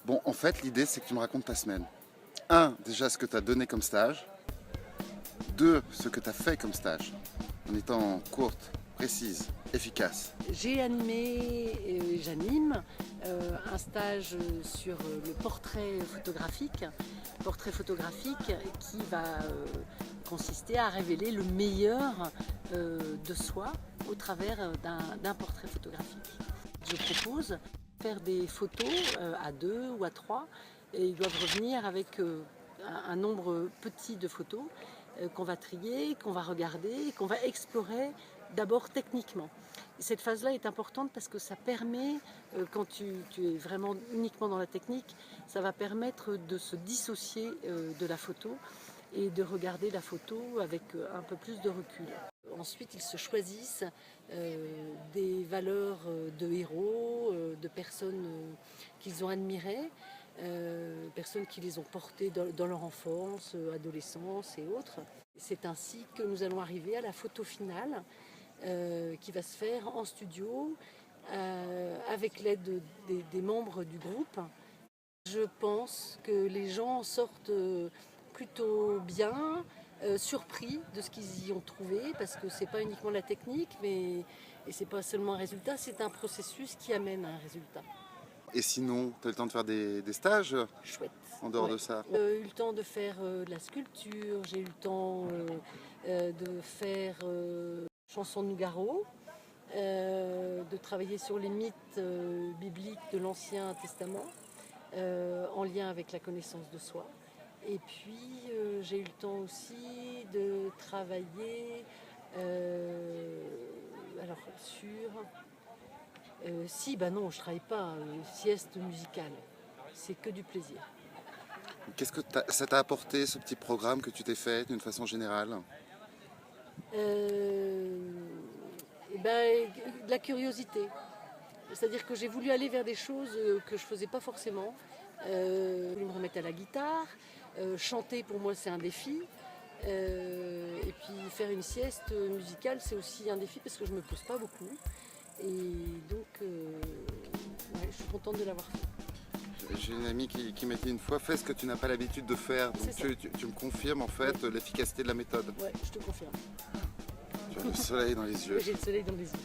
Bon, en fait, l'idée, c'est que tu me racontes ta semaine. Un, déjà ce que tu as donné comme stage. Deux, ce que tu as fait comme stage. En étant courte, précise, efficace. J'ai animé et j'anime un stage sur le portrait photographique qui va consister à révéler le meilleur de soi au travers d'un portrait photographique. Je propose de faire des photos à deux ou à trois et ils doivent revenir avec un nombre petit de photos qu'on va trier, qu'on va regarder, qu'on va explorer d'abord techniquement. Cette phase-là est importante parce que ça permet, quand tu es vraiment uniquement dans la technique, ça va permettre de se dissocier de la photo et de regarder la photo avec un peu plus de recul. Ensuite, ils se choisissent des valeurs de héros, de personnes qu'ils ont admirées, personnes qui les ont portées dans leur enfance, adolescence et autres. C'est ainsi que nous allons arriver à la photo finale qui va se faire en studio avec l'aide des membres du groupe. Je pense que les gens sortent plutôt bien, surpris de ce qu'ils y ont trouvé, parce que c'est pas uniquement la technique, et c'est pas seulement un résultat, c'est un processus qui amène à un résultat. Et sinon, tu as eu le temps de faire des stages Chouette. en dehors de ça? J'ai eu le temps de faire de la sculpture, j'ai eu le temps de faire chanson de Nougaro, de travailler sur les mythes bibliques de l'Ancien Testament en lien avec la connaissance de soi. Et puis j'ai eu le temps aussi de travailler sur... non, je travaille pas, sieste musicale, c'est que du plaisir. Qu'est-ce que ça t'a apporté, ce petit programme que tu t'es fait d'une façon générale? De la curiosité. C'est-à-dire que j'ai voulu aller vers des choses que je ne faisais pas forcément. Je voulais me remettre à la guitare. Chanter, pour moi, c'est un défi. Et puis faire une sieste musicale, c'est aussi un défi parce que je ne me pose pas beaucoup. Et donc, je suis contente de l'avoir fait. J'ai une amie qui m'a dit une fois, fais ce que tu n'as pas l'habitude de faire. Donc tu me confirmes en fait l'efficacité de la méthode. Ouais, je te confirme. Tu as le soleil dans les yeux. J'ai le soleil dans les yeux.